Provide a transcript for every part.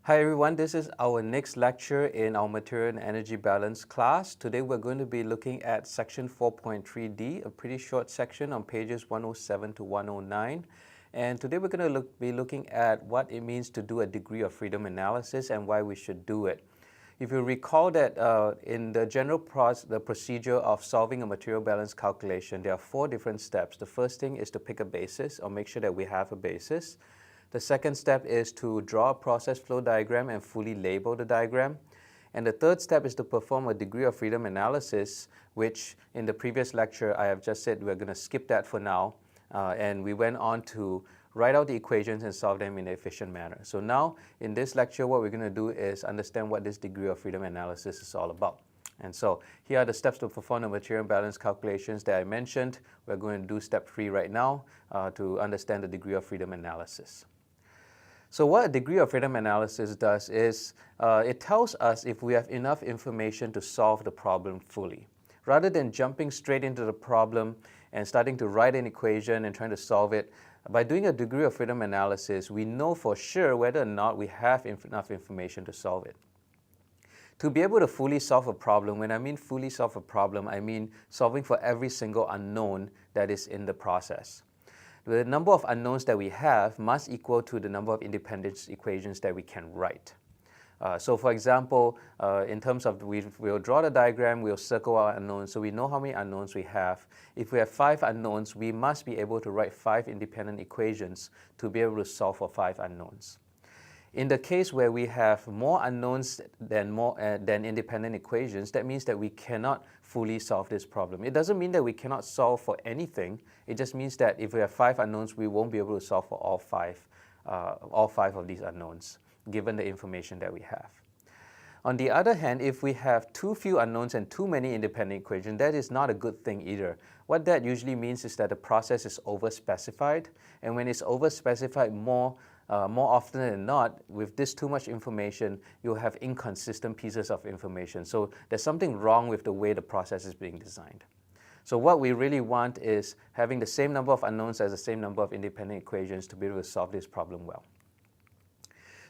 Hi everyone, this is our next lecture in our Material and Energy Balance class. Today we're going to be looking at section 4.3D, a pretty short section on pages 107 to 109. And today we're going to be looking at what it means to do a degree of freedom analysis and why we should do it. If you recall that in the general the procedure of solving a material balance calculation, there are 4 different steps. The first thing is to pick a basis or make sure that we have a basis. The second step is to draw a process flow diagram and fully label the diagram. And the third step is to perform a degree of freedom analysis, which in the previous lecture I have just said we're going to skip that for now. And we went on to write out the equations and solve them in an efficient manner. So now in this lecture what we're going to do is understand what this degree of freedom analysis is all about. And so here are the steps to perform the material balance calculations that I mentioned. We're going to do step 3 right now to understand the degree of freedom analysis. So what a degree of freedom analysis does is it tells us if we have enough information to solve the problem fully. Rather than jumping straight into the problem and starting to write an equation and trying to solve it, by doing a degree of freedom analysis, we know for sure whether or not we have enough information to solve it. To be able to fully solve a problem, when I mean fully solve a problem, I mean solving for every single unknown that is in the process. The number of unknowns that we have must equal to the number of independent equations that we can write. So for example, in terms of we'll draw the diagram, we'll circle our unknowns, so we know how many unknowns we have. If we have 5 unknowns, we must be able to write 5 independent equations to be able to solve for 5 unknowns. In the case where we have more unknowns than independent equations, that means that we cannot fully solve this problem. It doesn't mean that we cannot solve for anything. It just means that if we have 5 unknowns, we won't be able to solve for all five of these unknowns, given the information that we have. On the other hand, if we have too few unknowns and too many independent equations, that is not a good thing either. What that usually means is that the process is overspecified, and when it's overspecified more often than not, with this too much information, you'll have inconsistent pieces of information. So there's something wrong with the way the process is being designed. So what we really want is having the same number of unknowns as the same number of independent equations to be able to solve this problem well.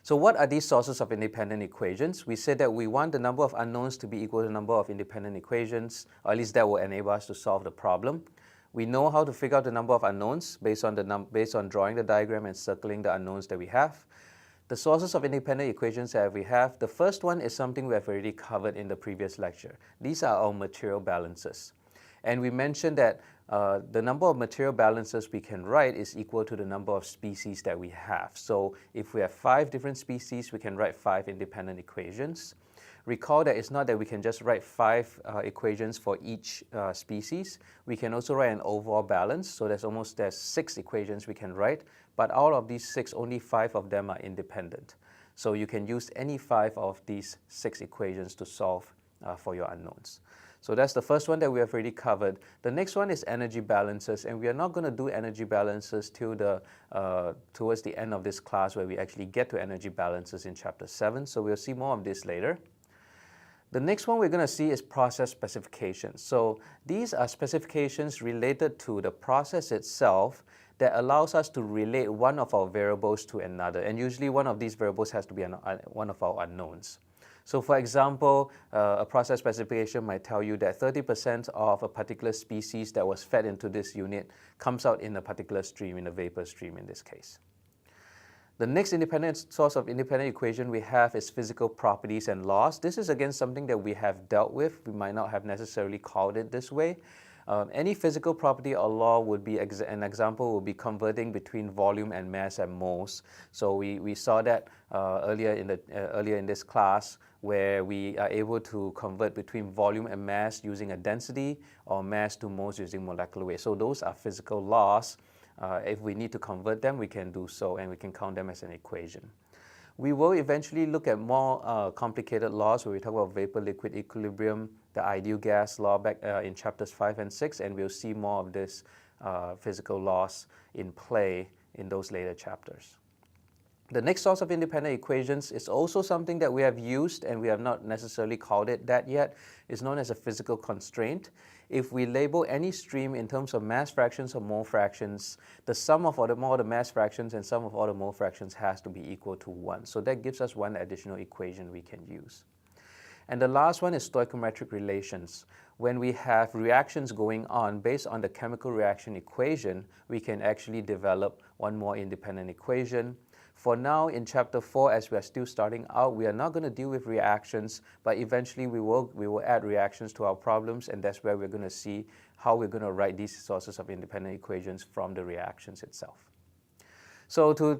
So what are these sources of independent equations? We said that we want the number of unknowns to be equal to the number of independent equations, or at least that will enable us to solve the problem. We know how to figure out the number of unknowns based on drawing the diagram and circling the unknowns that we have. The sources of independent equations that we have, the first one is something we have already covered in the previous lecture. These are our material balances. And we mentioned that the number of material balances we can write is equal to the number of species that we have. So if we have 5 different species, we can write 5 independent equations. Recall that it's not that we can just write 5 equations for each species. We can also write an overall balance, so there's 6 equations we can write, but out of these 6, only 5 of them are independent. So you can use any 5 of these 6 equations to solve for your unknowns. So that's the first one that we have already covered. The next one is energy balances, and we are not going to do energy balances till towards the end of this class, where we actually get to energy balances in chapter 7, so we'll see more of this later. The next one we're going to see is process specifications. So these are specifications related to the process itself that allows us to relate one of our variables to another. And usually one of these variables has to be one of our unknowns. So for example, a process specification might tell you that 30% of a particular species that was fed into this unit comes out in a particular stream, in a vapor stream in this case. The next independent source of independent equation we have is physical properties and laws. This is again something that we have dealt with. We might not have necessarily called it this way. Any physical property or law would be an example would be converting between volume and mass and moles. So we saw that earlier in this class, where we are able to convert between volume and mass using a density, or mass to moles using molecular weight. So those are physical laws. If we need to convert them, we can do so, and we can count them as an equation. We will eventually look at more complicated laws, where we talk about vapor-liquid equilibrium, the ideal gas law back in chapters 5 and 6, and we'll see more of this physical laws in play in those later chapters. The next source of independent equations is also something that we have used and we have not necessarily called it that yet. It's known as a physical constraint. If we label any stream in terms of mass fractions or mole fractions, the sum of all the mass fractions and sum of all the mole fractions has to be equal to 1. So that gives us one additional equation we can use. And the last one is stoichiometric relations. When we have reactions going on based on the chemical reaction equation, we can actually develop one more independent equation. For now, in Chapter 4, as we are still starting out, we are not going to deal with reactions, but eventually we will add reactions to our problems, and that's where we're going to see how we're going to write these sources of independent equations from the reactions itself. So to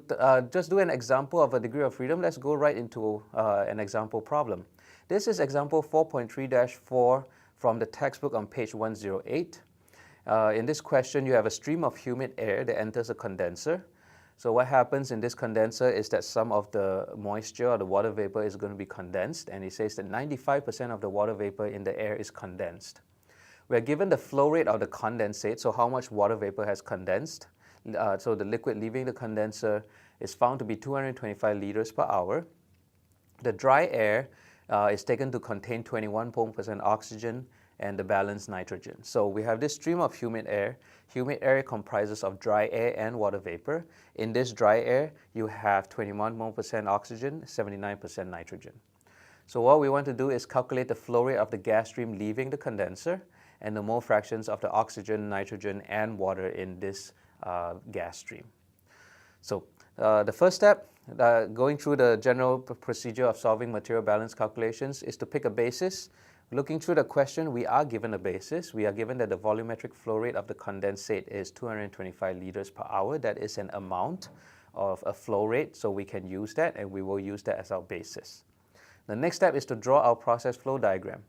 just do an example of a degree of freedom, let's go right into an example problem. This is example 4.3-4 from the textbook on page 108. In this question, you have a stream of humid air that enters a condenser. So what happens in this condenser is that some of the moisture or the water vapor is going to be condensed, and it says that 95% of the water vapor in the air is condensed. We are given the flow rate of the condensate, so how much water vapor has condensed. So the liquid leaving the condenser is found to be 225 liters per hour. The dry air is taken to contain 21% oxygen and the balance nitrogen. So we have this stream of humid air. Humid air comprises of dry air and water vapor. In this dry air, you have 21% oxygen, 79% nitrogen. So what we want to do is calculate the flow rate of the gas stream leaving the condenser and the mole fractions of the oxygen, nitrogen, and water in this gas stream. So the first step, going through the general procedure of solving material balance calculations, is to pick a basis. Looking through the question, we are given a basis. We are given that the volumetric flow rate of the condensate is 225 liters per hour. That is an amount of a flow rate, so we can use that, and we will use that as our basis. The next step is to draw our process flow diagram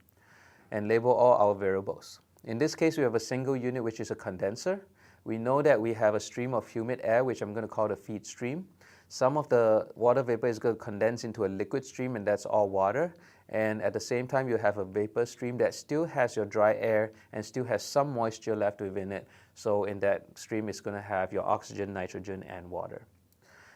and label all our variables. In this case, we have a single unit, which is a condenser. We know that we have a stream of humid air, which I'm going to call the feed stream. Some of the water vapor is going to condense into a liquid stream, and that's all water. And at the same time, you have a vapor stream that still has your dry air and still has some moisture left within it. So in that stream, it's going to have your oxygen, nitrogen, and water.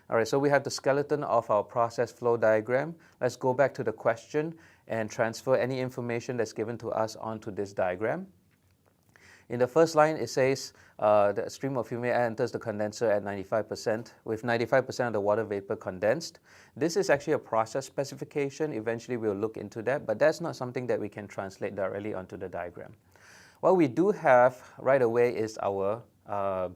All right, so we have the skeleton of our process flow diagram. Let's go back to the question and transfer any information that's given to us onto this diagram. In the first line, it says the stream of humid air enters the condenser at 95%, with 95% of the water vapor condensed. This is actually a process specification. Eventually, we'll look into that, but that's not something that we can translate directly onto the diagram. What we do have right away is our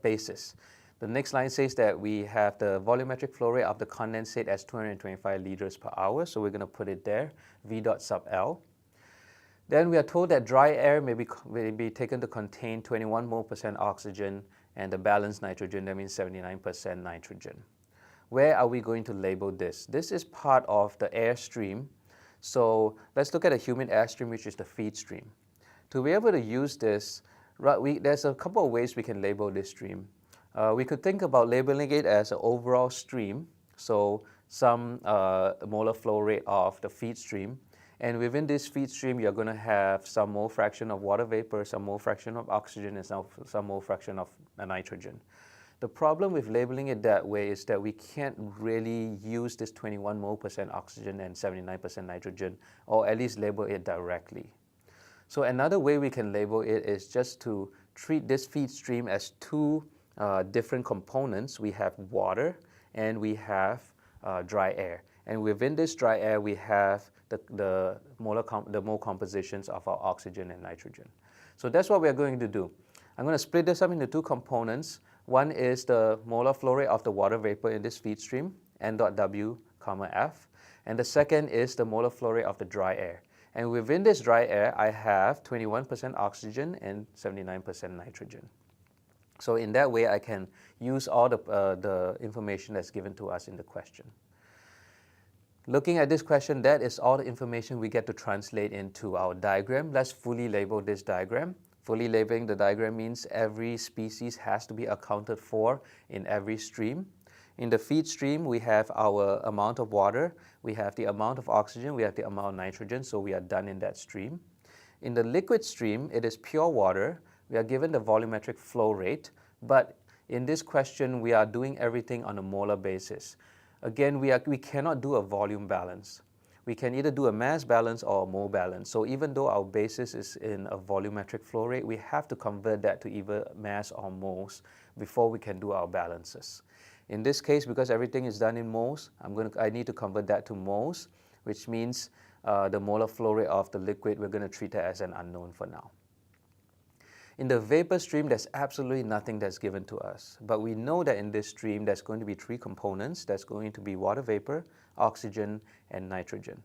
basis. The next line says that we have the volumetric flow rate of the condensate as 225 liters per hour, so we're going to put it there, V dot sub L. Then we are told that dry air may be taken to contain 21% oxygen and the balanced nitrogen, that means 79% nitrogen. Where are we going to label this? This is part of the air stream. So let's look at a humid air stream, which is the feed stream. To be able to use this, there's a couple of ways we can label this stream. We could think about labeling it as an overall stream, so some molar flow rate of the feed stream. And within this feed stream, you're going to have some mole fraction of water vapor, some mole fraction of oxygen, and some mole fraction of nitrogen. The problem with labeling it that way is that we can't really use this 21% oxygen and 79% nitrogen, or at least label it directly. So another way we can label it is just to treat this feed stream as two different components. We have water and we have dry air. And within this dry air, we have the mole compositions of our oxygen and nitrogen. So that's what we're going to do. I'm going to split this up into two components. One is the molar flow rate of the water vapor in this feed stream, N dot W, comma F. And the second is the molar flow rate of the dry air. And within this dry air, I have 21% oxygen and 79% nitrogen. So in that way, I can use all the information that's given to us in the question. Looking at this question, that is all the information we get to translate into our diagram. Let's fully label this diagram. Fully labeling the diagram means every species has to be accounted for in every stream. In the feed stream, we have our amount of water, we have the amount of oxygen, we have the amount of nitrogen, so we are done in that stream. In the liquid stream, it is pure water. We are given the volumetric flow rate, but in this question, we are doing everything on a molar basis. Again, we cannot do a volume balance. We can either do a mass balance or a mole balance. So even though our basis is in a volumetric flow rate, we have to convert that to either mass or moles before we can do our balances. In this case, because everything is done in moles, I need to convert that to moles, which means the molar flow rate of the liquid, we're going to treat it as an unknown for now. In the vapor stream, there's absolutely nothing that's given to us. But we know that in this stream, there's going to be three components. There's going to be water vapor, oxygen, and nitrogen.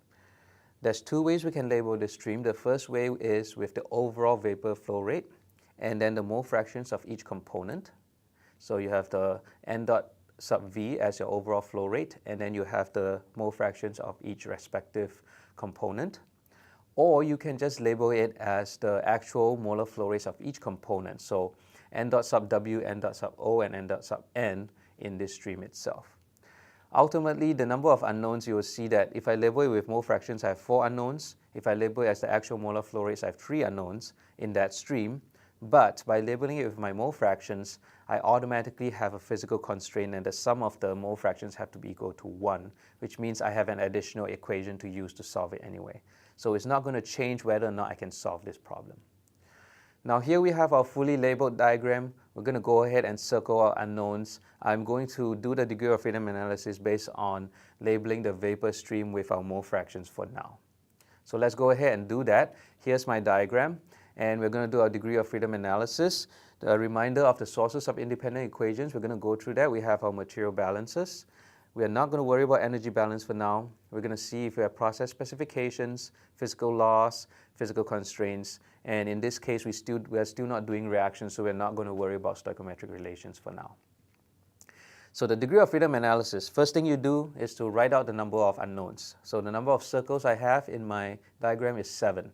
There's two ways we can label this stream. The first way is with the overall vapor flow rate, and then the mole fractions of each component. So you have the n dot sub v as your overall flow rate, and then you have the mole fractions of each respective component. Or you can just label it as the actual molar flow rates of each component. So n dot sub w, n dot sub o, and n dot sub n in this stream itself. Ultimately, the number of unknowns, you will see that if I label it with mole fractions, I have 4 unknowns. If I label it as the actual molar flow rates, I have 3 unknowns in that stream. But by labeling it with my mole fractions, I automatically have a physical constraint, and the sum of the mole fractions have to be equal to 1, which means I have an additional equation to use to solve it anyway. So it's not going to change whether or not I can solve this problem. Now here we have our fully labeled diagram. We're going to go ahead and circle our unknowns. I'm going to do the degree of freedom analysis based on labeling the vapor stream with our mole fractions for now. So let's go ahead and do that. Here's my diagram, and we're going to do our degree of freedom analysis. The reminder of the sources of independent equations, we're going to go through that. We have our material balances. We are not going to worry about energy balance for now. We're going to see if we have process specifications, physical laws, physical constraints, and in this case, we are still not doing reactions, so we're not going to worry about stoichiometric relations for now. So the degree of freedom analysis, first thing you do is to write out the number of unknowns. So the number of circles I have in my diagram is 7.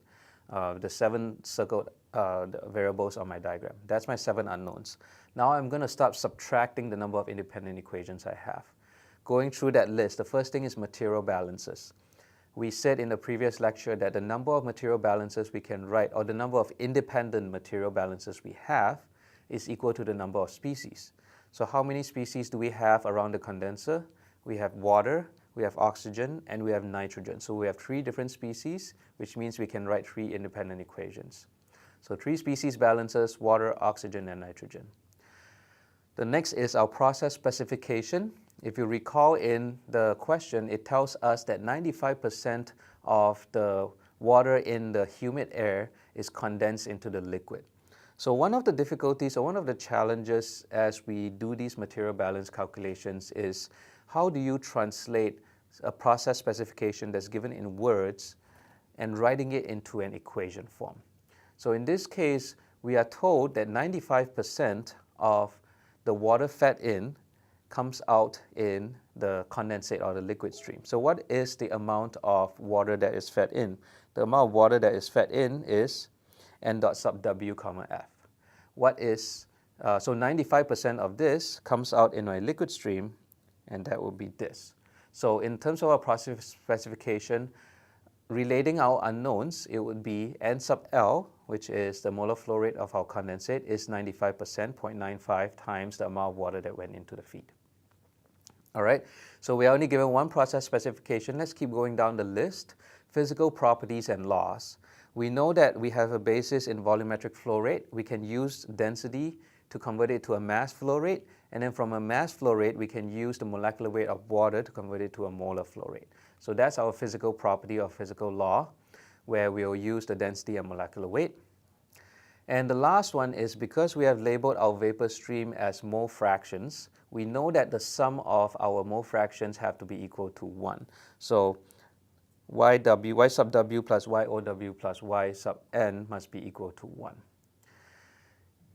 The 7 circled variables on my diagram. That's my 7 unknowns. Now I'm going to start subtracting the number of independent equations I have. Going through that list, the first thing is material balances. We said in the previous lecture that the number of material balances we can write, or the number of independent material balances we have, is equal to the number of species. So how many species do we have around the condenser? We have water, we have oxygen, and we have nitrogen. So we have 3 different species, which means we can write 3 independent equations. So 3 species balances: water, oxygen, and nitrogen. The next is our process specification. If you recall in the question, it tells us that 95% of the water in the humid air is condensed into the liquid. So one of the difficulties, or one of the challenges as we do these material balance calculations, is how do you translate a process specification that's given in words and writing it into an equation form. So in this case, we are told that 95% of the water fed in comes out in the condensate or the liquid stream. So what is the amount of water that is fed in? The amount of water that is fed in is n dot sub w comma f. What is, so 95% of this comes out in my liquid stream, and that will be this. So in terms of our process specification, relating our unknowns, it would be n sub L, which is the molar flow rate of our condensate, is 95%, 0.95 times the amount of water that went into the feed. All right, so we are only given one process specification. Let's keep going down the list. Physical properties and laws. We know that we have a basis in volumetric flow rate. We can use density to convert it to a mass flow rate, and then from a mass flow rate, we can use the molecular weight of water to convert it to a molar flow rate. So that's our physical property or physical law, where we'll use the density and molecular weight. And the last one is, because we have labeled our vapor stream as mole fractions, we know that the sum of our mole fractions have to be equal to 1. So y sub w plus yow plus y sub n must be equal to 1.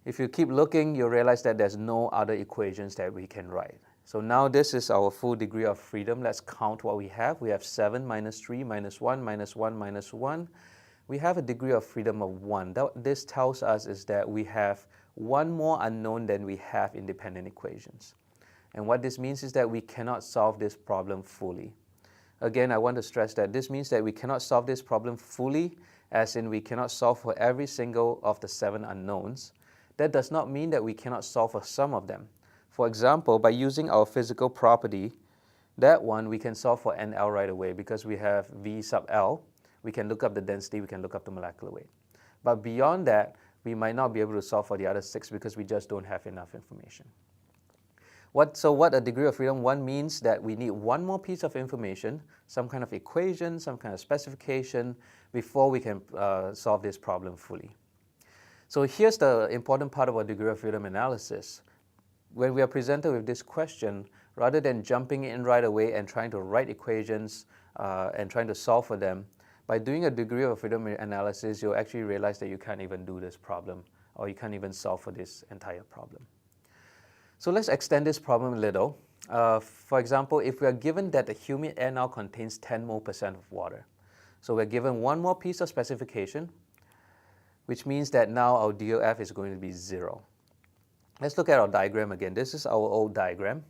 If you keep looking, you'll realize that there's no other equations that we can write. So now this is our full degree of freedom. Let's count what we have. We have 7 minus 3 minus 1 minus 1 minus 1. We have a degree of freedom of 1. What this tells us is that we have one more unknown than we have independent equations. And what this means is that we cannot solve this problem fully. Again, I want to stress that this means that we cannot solve this problem fully, as in we cannot solve for every single of the 7 unknowns. That does not mean that we cannot solve for some of them. For example, by using our physical property that one we can solve for NL right away because we have V sub L. We can look up the density, we can look up the molecular weight. But beyond that, we might not be able to solve for the other 6 because we just don't have enough information. So what a degree of freedom 1 means that we need one more piece of information, some kind of equation, some kind of specification, before we can solve this problem fully. So here's the important part of our degree of freedom analysis. When we are presented with this question, rather than jumping in right away and trying to write equations and trying to solve for them, by doing a degree of freedom analysis, you'll actually realize that you can't even do this problem, or you can't even solve for this entire problem. So let's extend this problem a little. For example, if we are given that the humid air now contains 10 mole% of water, so we're given one more piece of specification, which means that now our DOF is going to be 0. Let's look at our diagram again. This is our old diagram.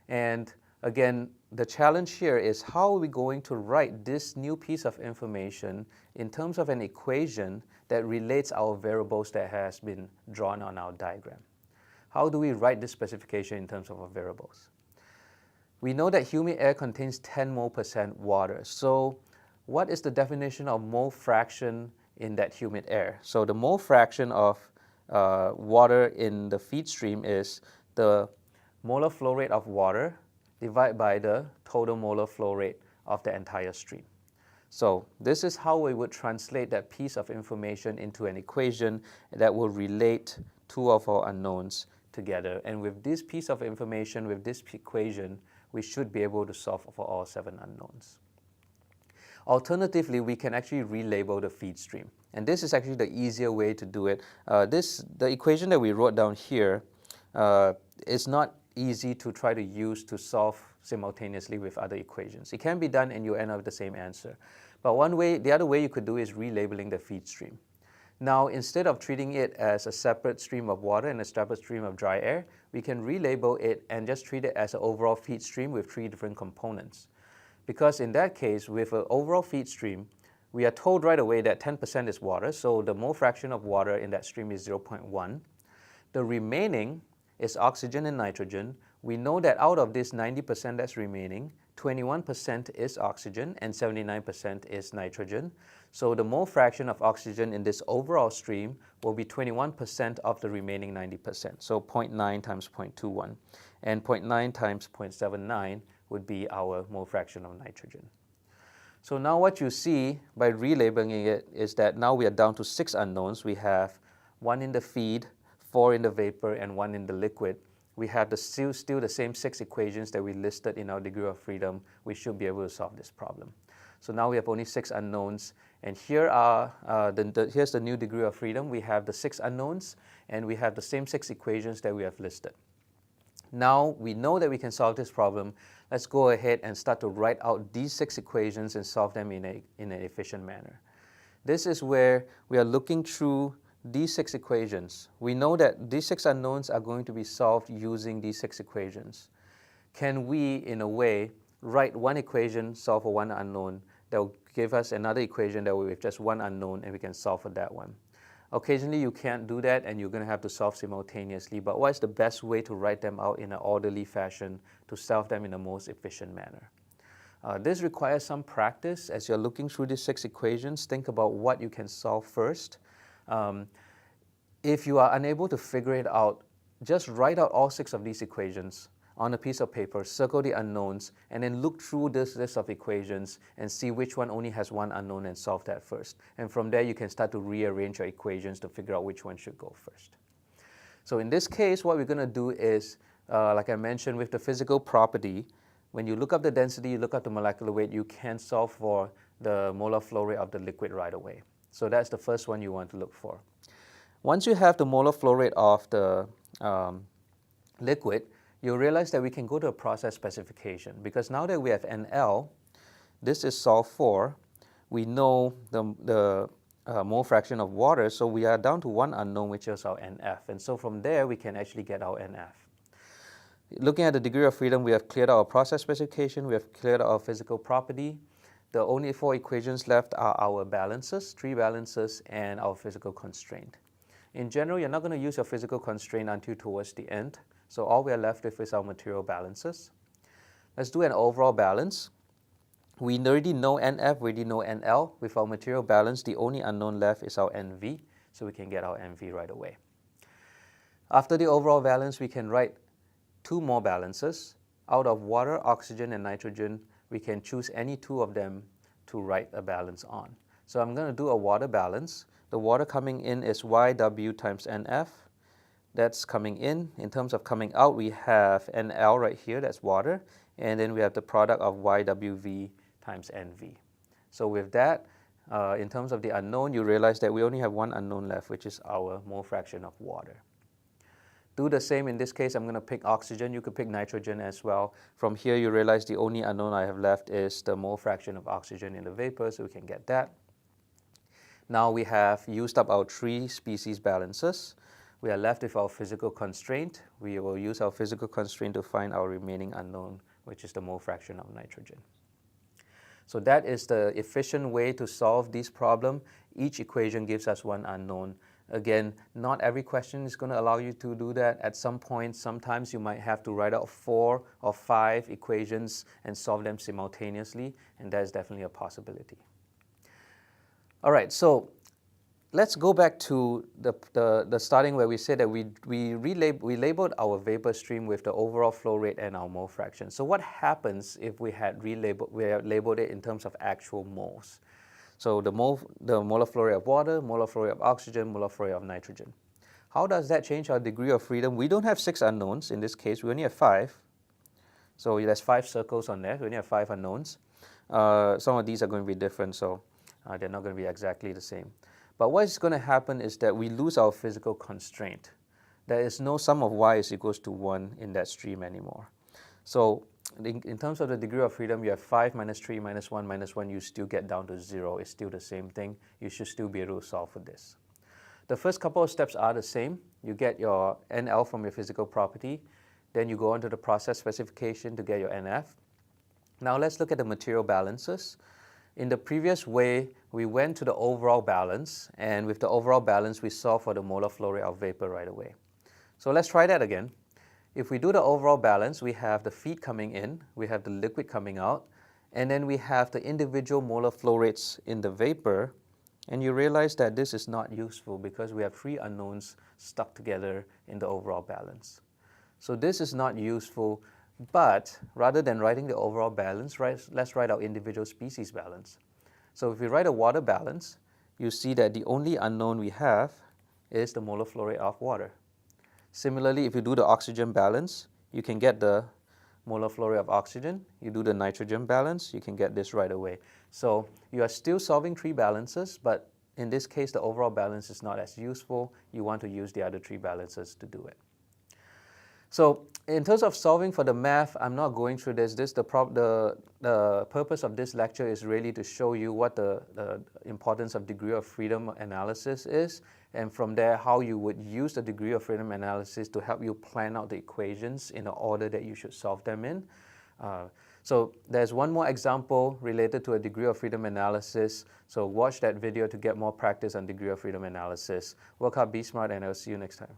And again, the challenge here is how are we going to write this new piece of information in terms of an equation that relates our variables that has been drawn on our diagram. How do we write this specification in terms of our variables? We know that humid air contains 10 mole% water. So what is the definition of mole fraction in that humid air? So the mole fraction of water in the feed stream is the molar flow rate of water divided by the total molar flow rate of the entire stream. So this is how we would translate that piece of information into an equation that will relate 2 of our unknowns together. And with this piece of information, with this equation, we should be able to solve for all 7 unknowns. Alternatively, we can actually relabel the feed stream. And this is actually the easier way to do it. The equation that we wrote down here is not easy to try to use to solve simultaneously with other equations. It can be done and you end up with the same answer. But the other way you could do is relabeling the feed stream. Now, instead of treating it as a separate stream of water and a separate stream of dry air, we can relabel it and just treat it as an overall feed stream with 3 different components. Because in that case, with an overall feed stream, we are told right away that 10% is water, so the mole fraction of water in that stream is 0.1. The remaining is oxygen and nitrogen. We know that out of this 90% that's remaining, 21% is oxygen and 79% is nitrogen. So the mole fraction of oxygen in this overall stream will be 21% of the remaining 90%. So 0.9 times 0.21. And 0.9 times 0.79 would be our mole fraction of nitrogen. So now what you see by relabeling it is that now we are down to 6 unknowns. We have 1 in the feed, 4 in the vapor, and 1 in the liquid. We have still the same 6 equations that we listed in our degree of freedom. We should be able to solve this problem. So now we have only 6 unknowns, and here here's the new degree of freedom. We have the 6 unknowns, and we have the same 6 equations that we have listed. Now we know that we can solve this problem. Let's go ahead and start to write out these 6 equations and solve them in an efficient manner. This is where we are looking through these 6 equations. We know that these 6 unknowns are going to be solved using these 6 equations. Can we, in a way, write one equation, solve for one unknown, that will give us another equation that will have just one unknown and we can solve for that one? Occasionally you can't do that and you're going to have to solve simultaneously, but what is the best way to write them out in an orderly fashion to solve them in the most efficient manner? This requires some practice. As you're looking through these 6 equations, think about what you can solve first. If you are unable to figure it out, just write out all 6 of these equations on a piece of paper, circle the unknowns, and then look through this list of equations and see which one only has one unknown and solve that first. And from there, you can start to rearrange your equations to figure out which one should go first. So in this case, what we're going to do is, like I mentioned with the physical property, when you look up the density, you look up the molecular weight, you can solve for the molar flow rate of the liquid right away. So that's the first one you want to look for. Once you have the molar flow rate of the liquid, you'll realize that we can go to a process specification, because now that we have NL, this is solved for, we know the mole fraction of water, so we are down to one unknown, which is our NF. And so from there, we can actually get our NF. Looking at the degree of freedom, we have cleared our process specification, we have cleared our physical property. The only 4 equations left are our balances, 3 balances, and our physical constraint. In general, you're not going to use your physical constraint until towards the end. So all we are left with is our material balances. Let's do an overall balance. We already know NF, we already know NL. With our material balance, the only unknown left is our NV, so we can get our NV right away. After the overall balance, we can write two more balances. Out of water, oxygen, and nitrogen, we can choose any two of them to write a balance on. So I'm going to do a water balance. The water coming in is YW times NF. That's coming in. In terms of coming out, we have NL right here, that's water. And then we have the product of YWV times NV. So with that, in terms of the unknown, you realize that we only have one unknown left, which is our mole fraction of water. Do the same in this case. I'm going to pick oxygen. You could pick nitrogen as well. From here, you realize the only unknown I have left is the mole fraction of oxygen in the vapor, so we can get that. Now we have used up our three species balances. We are left with our physical constraint. We will use our physical constraint to find our remaining unknown, which is the mole fraction of nitrogen. So that is the efficient way to solve this problem. Each equation gives us one unknown. Again, not every question is going to allow you to do that. At some point, sometimes you might have to write out 4 or 5 equations and solve them simultaneously, and that is definitely a possibility. All right, so let's go back to the starting where we said that we labeled our vapor stream with the overall flow rate and our mole fraction. So what happens if we had labeled it in terms of actual moles? So the molar flow rate of water, molar flow rate of oxygen, molar flow rate of nitrogen. How does that change our degree of freedom? We don't have 6 unknowns. In this case, we only have 5. So there's 5 circles on there. We only have 5 unknowns. Some of these are going to be different, so they're not going to be exactly the same. But what is going to happen is that we lose our physical constraint. There is no sum of y is equals to 1 in that stream anymore. So in terms of the degree of freedom, you have 5 minus 3 minus 1 minus 1, you still get down to 0. It's still the same thing. You should still be able to solve for this. The first couple of steps are the same. You get your NL from your physical property. Then you go on to the process specification to get your NF. Now let's look at the material balances. In the previous way, we went to the overall balance, and with the overall balance, we solve for the molar flow rate of vapor right away. So let's try that again. If we do the overall balance, we have the feed coming in, we have the liquid coming out, and then we have the individual molar flow rates in the vapor, and you realize that this is not useful because we have 3 unknowns stuck together in the overall balance. So this is not useful, but rather than writing the overall balance, let's write our individual species balance. So if we write a water balance, you see that the only unknown we have is the molar flow rate of water. Similarly, if you do the oxygen balance, you can get the molar flow rate of oxygen. You do the nitrogen balance, you can get this right away. So you are still solving 3 balances, but in this case, the overall balance is not as useful. You want to use the other 3 balances to do it. So in terms of solving for the math, I'm not going through this. The purpose of this lecture is really to show you what the importance of degree of freedom analysis is, and from there how you would use the degree of freedom analysis to help you plan out the equations in the order that you should solve them in. So there's one more example related to a degree of freedom analysis. So watch that video to get more practice on degree of freedom analysis. Work hard, be smart, and I'll see you next time.